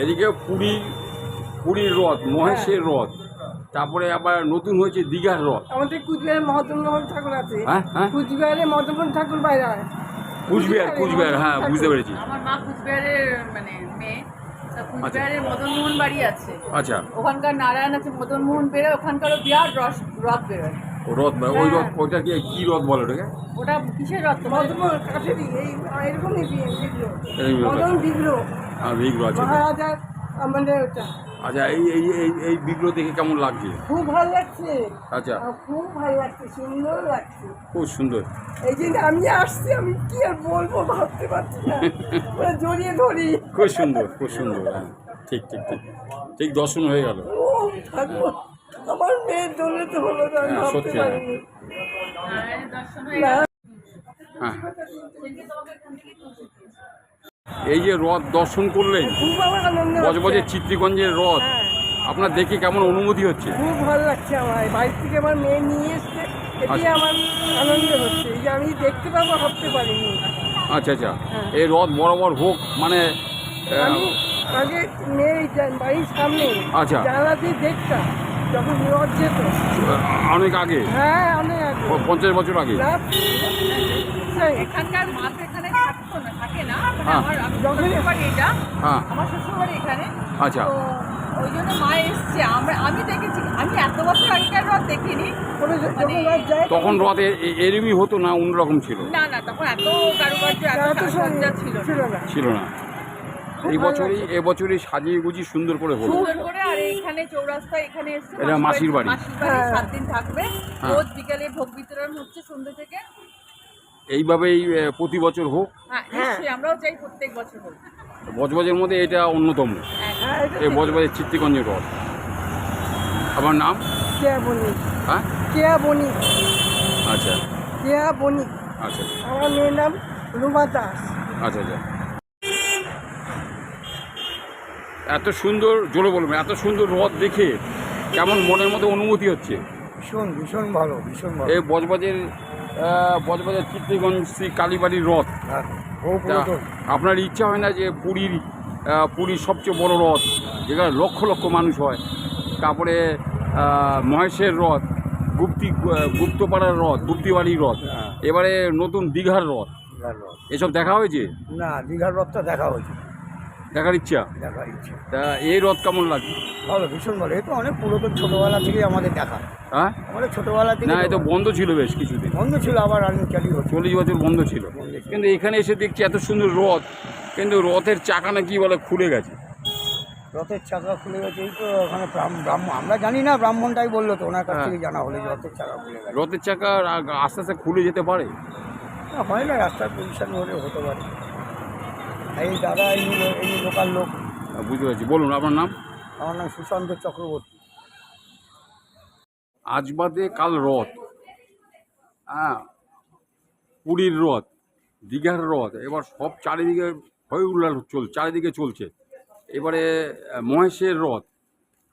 এদিকে পুরীর রথ, মহেশের রথ, তারপরে আবার নতুন হয়েছে দীঘার রথ। আমাদের কুচবিহারে মদনমোহন ঠাকুর আছে। হ্যাঁ হ্যাঁ, কুচবিহারে মদনমোহন ঠাকুর বাইরে হয়। কুচবিহার, হ্যাঁ বুঝতে পেরেছি। আমার মা কুচবিহারের মানে মেয়ে, তা কুচবিহারের মদনমোহন বাড়ি আছে। আচ্ছা, ওখানকার নারায়ণ আছে, মদনমোহন বেরোয়, ওখানকারও বিরাট রথ বেরোয়। রথ ওই রথ, ওইটা কি রথ বলে ওটাকে? ওটা কিসের রথ? মদনমোহন কাঠেরই এই এরকমই বিগ্রহ। এই মদন বিগ্রহ হ্যাঁ, বিগ্রহ আছে। মহারাজার আমাদের ওটা। আচ্ছা, এই বিগ্রহ দেখে কেমন লাগছে? খুব ভালো লাগছে। আচ্ছা, খুব ভালো লাগছে, সুন্দর লাগছে। খুব সুন্দর। এই যে আমি আসছি, আমি কি আর বলবো ভাবতে পারছি না, পুরো জড়িয়ে ধরি। খুব সুন্দর, খুব সুন্দর। হ্যাঁ, ঠিক ঠিক ঠিক ঠিক, দর্শন হয়ে গেল। ও ঠাকুর, আমার মেয়ের দৌড়ে তো হলো না, আমি হ্যাঁ, ভাবতে সত্যি। পারিনি। নারায়ণের দর্শন হয়ে না, গেল। হ্যাঁ, এই যে রথ দর্শন করলেন, খুব আমার আনন্দ বজবজের হচ্ছে। চিত্রগঞ্জের রথ, হ্যাঁ, আপনার দেখে কেমন অনুভূতি হচ্ছে? খুব ভালো লাগছে আমার। বাড়ি থেকে আমার মেয়ে নিয়ে এসছে, এটি আচ্ছা। আমার আনন্দ হচ্ছে। এই যে আমি দেখতে পাবো ভাবতে পারিনি। আচ্ছা আচ্ছা, হ্যাঁ। এই রথ বরাবর হোক মানে আমি আগে মেয়ের বাড়ির সামনে আচ্ছা। জানলা দিয়ে দেখতাম যখন রথ যেত। অনেক আগে, হ্যাঁ, অনেক আগে। 50 বছর আগে। না, সেই এখানকার মা তো এখানে থাকতো না, থাকে না, মানে হ্যাঁ। আমি শ্বশুর বাড়ি এটা, হ্যাঁ, আমার শ্বশুর বাড়ি এখানে। আচ্ছা। তো ওই জন্য মা এসছে, আমি দেখেছি, আমি এত বছর আগেকার রথ দেখিনি। কোনো যখন রথ যায় তখন রথ এরমই হতো না, অন্যরকম ছিল? না না, তখন এত কারুকার্য, এত এত সাজসজ্জা ছিল না। ছিল না। ছিল না। এবছরই সাজিয়ে গুজিয়ে সুন্দর করে হলো। সুন্দর করে। আর এইখানে চৌরাস্তায় এখানে এসছে, এটা মাসির বাড়ি। মাসির বাড়ি হ্যাঁ। 7 দিন থাকবে। হ্যাঁ। রোজ বিকালে ভোগ বিতরণ হচ্ছে সন্ধ্যে থেকে। এইভাবেই প্রতি বছর হোক। হ্যাঁ, নিশ্চয়ই আমরাও চাই প্রত্যেক বছর হোক। বজবজের মধ্যে এটা অন্যতম, হ্যাঁ, এটা এই বজবজের চিত্রগঞ্জের রথ। আমার নাম? কেয়া বণিক। হ্যাঁ, কেয়া বণিক। আচ্ছা কেয়া বণিক। আচ্ছা আমার মেয়ের নাম রুমা দাস। আচ্ছা আচ্ছা। এত সুন্দর, জোরে বলবেন, এত সুন্দর রথ দেখে কেমন মনের মধ্যে অনুভূতি হচ্ছে? ভীষণ ভীষণ ভালো, ভীষণ ভালো। এই বজবজের চিত্রগঞ্জ শ্রী কালীবাড়ির রথ। তা আপনার ইচ্ছা হয় না যে পুরীর সবচেয়ে বড় রথ, যেখানে লক্ষ লক্ষ মানুষ হয়, তারপরে মহেশের রথ, গুপ্তপাড়ার রথ, গুপ্তিবাড়ির রথ, এবারে নতুন দীঘার রথ, এসব দেখা হয়েছে? না, দীঘার রথটা দেখা হয়েছে, দেখার ইচ্ছা? দেখার ইচ্ছে। তা এই রথ কেমন লাগে? ভালো, ভীষণ ভালো। এ তো অনেক পুরাতন, ছোটোবেলা থেকেই আমাদের দেখা। হ্যাঁ, আমাদের ছোটোবেলা থেকে না, এ তো বন্ধ ছিল বেশ কিছুদিন, বন্ধ ছিল, আবার রানিং চালু হচ্ছে। 40 বছর বন্ধ ছিল। কিন্তু এখানে এসে দেখছি এত সুন্দর রথ, কিন্তু রথের চাকা না কি বলে খুলে গেছে। রথের চাকা খুলে গেছে, এই তো ওখানে ব্রাহ্মণ, আমরা জানি না, ব্রাহ্মণটাই বললো তো, ওনার কাছ থেকে জানা হলো যে রথের চাকা খুলে গেছে। রথের চাকা আস্তে আস্তে খুলে যেতে পারে? না, হয় না, রাস্তার পজিশন হলে হতে পারে। এই দাদা, এই লোকাল লোক। বুঝতে পারছি। বলুন আপনার নাম? আমার নাম সুশান্ত চক্রবর্তী। আজ বাদে কাল রথ, হ্যাঁ, পুরীর রথ, দীঘার রথ, এবার সব চারিদিকে হই হুল্লোড় চারিদিকে চলছে। এবারে মহেশের রথ,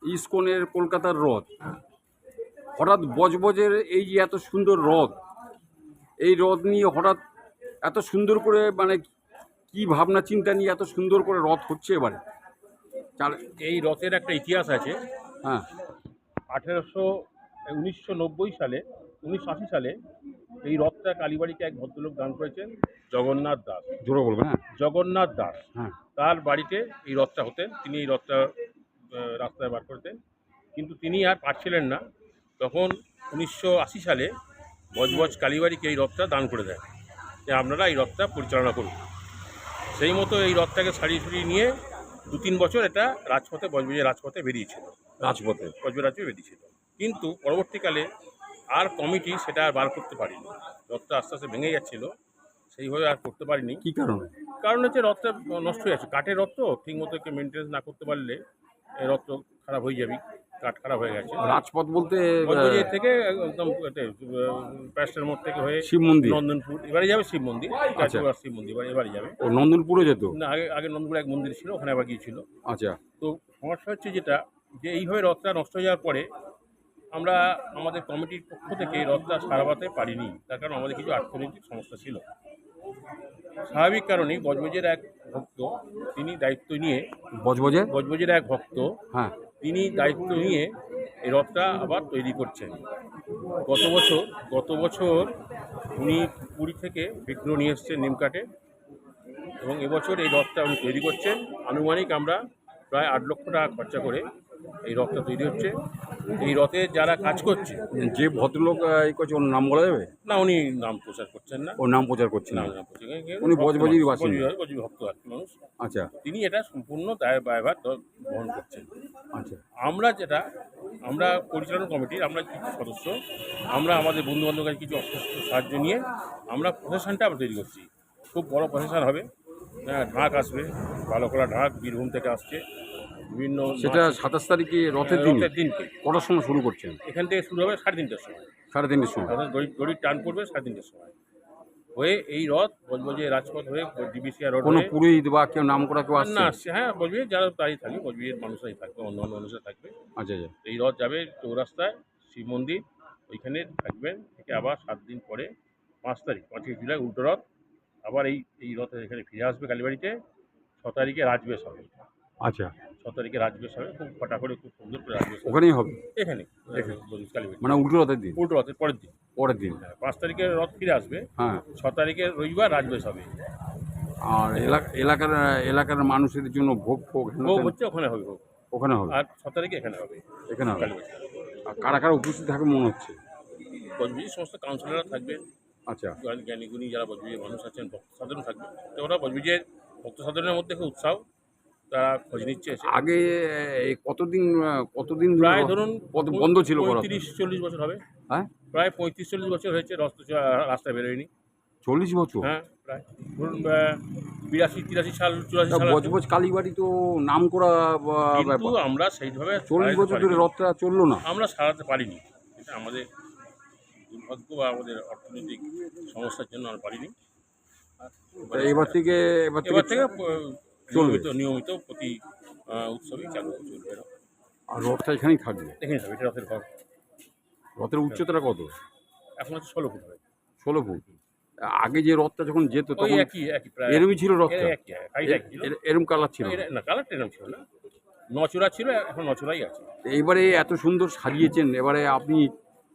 ইস্কনের কলকাতার রথ, হঠাৎ বজবজের এই যে এত সুন্দর রথ, এই রথ নিয়ে হঠাৎ এত সুন্দর করে মানে কি ভাবনা চিন্তা নিয়ে এত সুন্দর করে রথ হচ্ছে এবারে? এই রথের একটা ইতিহাস আছে। হ্যাঁ, 1990 সালে, 1980 সালে এই রথটা কালীবাড়িকে এক ভদ্রলোক দান করেছেন, জগন্নাথ দাস। জোরে বলবেন। হ্যাঁ জগন্নাথ দাস, হ্যাঁ, তার বাড়িতে এই রথটা হতেন, তিনি এই রথটা রাস্তায় বার করতেন, কিন্তু তিনি আর পারছিলেন না। তখন 1980 সালে বজবজ কালীবাড়িকে এই রথটা দান করে দেন যে আপনারা এই রথটা পরিচালনা করুন। সেই মতো এই রথটাকে সারিয়ে নিয়ে 2-3 বছর এটা রাজপথে, বজবজের রাজপথে বেরিয়েছিল, বজবজ রাজ্যে বেরিয়েছিল। কিন্তু পরবর্তীকালে আর কমিটি সেটা আর বার করতে পারেনি। রথটা আস্তে আস্তে ভেঙে যাচ্ছিল, সেইভাবে আর করতে পারিনি। কি কারণে? কারণ হচ্ছে রথটা নষ্ট হয়ে যাচ্ছে, কাঠের রথ তো, ঠিক মতো মেনটেন্স না করতে পারলে এই রথ তো খারাপ হয়ে যাবে, কাঠ খারাপ হয়ে গেছে। রাজপথ বলতে বজবজের থেকে একদম প্যাস্টের মোড় থেকে হয়ে শিব মন্দির, নন্দনপুর, এবারে যাবে শিব মন্দির, আচ্ছা। শিব মন্দির এবারে যাবে। ও নন্দনপুরে যেত? না, আগে নন্দনপুরে এক মন্দির ছিল, ওখানে আবার গিয়েছিল। আচ্ছা, তো সমস্যা হচ্ছে যেটা, যে এইভাবে রথটা নষ্ট হয়ে যাওয়ার পরে আমরা আমাদের কমিটির পক্ষ থেকে রথটা সারাতে পারিনি, তার কারণ আমাদের কিছু অর্থনৈতিক সমস্যা ছিল। স্বাভাবিক কারণেই বজবজের এক ভক্ত, তিনি দায়িত্ব নিয়ে, বজবজের বজবজের এক ভক্ত, হ্যাঁ তিনি দায়িত্ব নিয়ে এই রথটা আবার তৈরি করছেন। গত বছর উনি পুরী থেকে বিগ্রহ নিয়ে এসছেন নিমকাটে, এবং এবছর এই রথটা উনি তৈরি করছেন। আনুমানিক আমরা প্রায় 8 লক্ষ টাকা খরচা করে এই রথটা তৈরি হচ্ছে। এই রথে যারা কাজ করছে, যে ভদ্রলোক এই করছে ওর নাম বলা যাবে? না উনি নাম প্রচার করছেন না, ওর নাম প্রচার করছে না? নাম প্রচার উনি বজবজেরই বাসিন্দা। বজবজ ভক্ত আর কি মানুষ। আচ্ছা তিনি এটা সম্পূর্ণ দায়ভার বহন করছেন। আচ্ছা আমরা পরিচালনা কমিটির আমরা কিছু সদস্য, আমরা আমাদের বন্ধু বান্ধবের কাছে কিছু সাহায্য নিয়ে আমরা প্রশাসনটা আমরা তৈরি করছি। খুব বড় প্রশাসন হবে, ঢাক আসবে, ভালো করা ঢাক বীরভূম থেকে আসছে, বিভিন্ন সেটা 27 তারিখে রথের দিনকে কটার সময় শুরু করছেন? এখান থেকে শুরু হবে 3:30টার সময়। 3:30টার সময় অর্থাৎ গড়ির টান পড়বে 3:30টার সময়, হয়ে এই রথ বজবজে রাজপথ হয়ে ডিবিসিআর রোড কোনো হয়ে পুরোহিত বা কেউ নাম করা কেউ আসছে? না আসছে। হ্যাঁ, বজবজের যারা তাই থাকবে, বজবজের মানুষরাই থাকবে, অন্য মানুষরা থাকবে। আচ্ছা আচ্ছা এই রথ যাবে চৌরাস্তায় শিব মন্দির, ওইখানে থাকবেন থেকে আবার 7 দিন পরে 5 জুলাই উল্টো রথ আবার এই রথে এখানে ফিরে আসবে কালীবাড়িতে। 6 তারিখে রাজবেশ হবে। আচ্ছা 6 তারিখে রাজবেশ হবে, খুব ফটাফটে খুব সুন্দর করে রাজবেশ হবে ওখানেই হবে এখানে কালীবাড়ি, মানে উল্টো রথের দিন? উল্টো রথের পরের দিন। পরের দিন 5 তারিখে রথ ফিরে আসবে, হ্যাঁ। 6 তারিখে রবিবার রাজবেশ হবে। আর এলাকার মানুষের জন্য ভোগ ফোগ ভোগ হচ্ছে ওখানে হবে, ভোগ ওখানে হবে, আর 6 তারিখে এখানে হবে এখানে হবে। কালীবাড়ি। আর কারা কারা উপস্থিত থাকে মনে হচ্ছে? বজবজের সমস্ত কাউন্সিলররা থাকবেন, আচ্ছা জ্ঞানীগুণী যারা বজবজের মানুষ আছেন, ভক্ত সাধারণ থাকবে। তো ওরা বজবজের ভক্ত সাধারণের মধ্যে খুব উৎসাহ, তারা খোঁজ নিচ্ছে এসে। আগে এই কতদিন ধরে প্রায় ধরুন বন্ধ ছিল? 35-40 বছর হবে। হ্যাঁ প্রায় 35-40 বছর হয়েছে রাস্তায় বেরোয়নি। 40 বছর? হ্যাঁ, প্রায় ধরুন 82-83 সাল 84 সাল। বজবজ কালীবাড়ি তো নাম করা কিন্তু ব্যাপার, আমরা সেইভাবে 40 বছর ধরে রথটা চললো না। আমরা সারাতে পারিনি, এটা আমাদের দুর্ভাগ্য বা আমাদের অর্থনৈতিক সমস্যার জন্য আমরা পারিনি। এবার থেকে নিয়মিত প্রতি উৎসবেই চালু চলবে। আর রথটা এখানেই থাকবে? এখানে হবে, এটা রথের ঘর। রথের উচ্চতাটা কত? এখন হচ্ছে 16 ফুট হবে। 16 ফুট। আগে যে রথটা যখন যেত ওই তখন একই প্রায় এরমই ছিল রথটা? হাইট একই ছিল। এরম কালার ছিল? না, কালারটা এরকম ছিল না, নচূড়া ছিল, এখন নচূড়াই আছে। এইবারে এত সুন্দর সাজিয়েছেন, এবারে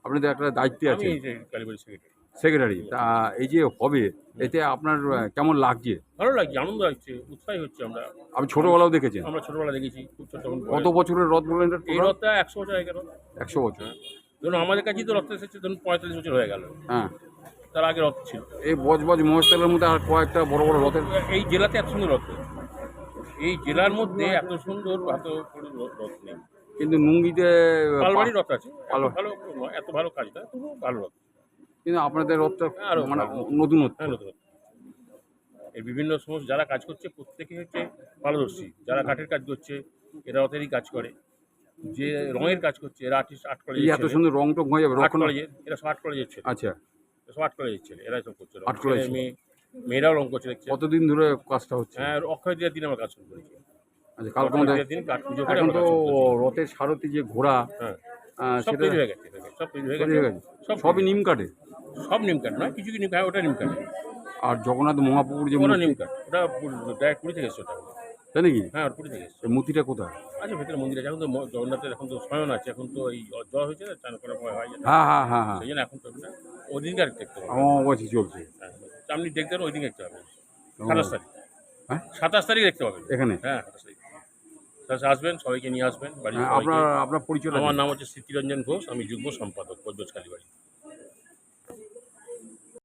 আপনাদের একটা দায়িত্বে আমি আছেন, এই যে কালীবাড়ি সেক্রেটারি। তা এই যে হবে, এতে আপনার কেমন লাগছে? ভালো লাগছে, আনন্দ লাগছে, উৎসাহী হচ্ছে। আপনি ছোটবেলাও দেখেছেন? আমরা ছোটবেলা দেখেছি, খুব ছোট তখন। কত বছরের রথ বললেন? এই রথটা 100 বছর হয়ে গেল। 100 বছর? ধরুন আমাদের কাছেই তো রথ এসেছে ধরুন 45 বছর হয়ে গেল। হ্যাঁ, তার আগে রথ ছিল। এই বজবজ মহেশতলার মধ্যে আর কয়েকটা বড় বড় রথের? এই জেলাতে এত সুন্দর রথ, এই জেলার মধ্যে এত সুন্দর রথ নেই। কিন্তু নুঙ্গিতে পালবাড়ির রথ আছে, পাল- ভালো, এত ভালো কাজ না, তবু ভালো রথ। কিন্তু আপনাদের রথটা আরো মানে ভালো। নতুনত্ব। হ্যাঁ, নতুন। এই বিভিন্ন সমস্ত যারা কাজ করছে প্রত্যেকে হচ্ছে পারদর্শী। যারা কাঠের কাজ করছে এরা রথেরই কাজ করে, যে রঙের কাজ করছে এরা আর্ট এই কলেজের এত সুন্দর রং টং হয়ে যাবে? আর্ট কলেজের, এরা সব আর্ট কলেজের ছেলে, আচ্ছা, সব আর্ট কলেজের ছেলে, এরা সব করছে। Art college. মেয়েরাও রং করছে দেখছে। কতদিন ধরে কাজটা হচ্ছে? হ্যাঁ, অক্ষয় তৃতীয়ার দিন আমরা কাজ শুরু করেছি। আচ্ছা, কালকে আমাদের দিন কাঠ পুজো করে এখন আমরা তো কাজ শুরু করেছি। রথের সারথি যে ঘোড়া, হ্যাঁ, সব সেটা তৈরি হয়ে গেছে, সব তৈরি হয়ে তৈরি গেছে, হয়ে গেছে? সব সবই নিম কাঠে? সব নিম কাঠ নয়, কিছু নিম কাঠ, ওটা নিম কাঠ। আর জগন্নাথ মহাপ্রভুর যে ওটা মূর্তি, নিম কাঠ, ওটা ডাইরেক্ট পুরী থেকে এসছে ওটা। তাই নাকি? হ্যাঁ, ওর পুরী থেকে এসছে। এই মূর্তিটা কোথায়? আচ্ছা, ভেতরে মন্দির আছে। এখন তো জগন্নাথের এখন তো শয়ন আছে, এখন তো এই জ্বর হয়েছে না, চান করার ভয় হয় না, হ্যাঁ হ্যাঁ হ্যাঁ হ্যাঁ, সেই জন্য এখন তো না, ওই দিনকার দেখতে হবে। আমার কাছে চলছে। হ্যাঁ, আপনি দেখতে পাবেন, ওই দিন দেখতে পাবেন। 27 তারিখ, হ্যাঁ 27 তারিখ দেখতে পাবেন এখানে? হ্যাঁ, 27 তারিখ। তাহলে আসবেন, সবাইকে নিয়ে আসবেন বাড়ির হ্যাঁ, সবাইকে। আপনার পরিচয়? আমার নাম হচ্ছে স্মৃতিরঞ্জন ঘোষ, আমি যুগ্ম সম্পাদক বজবজ কালীবাড়ি।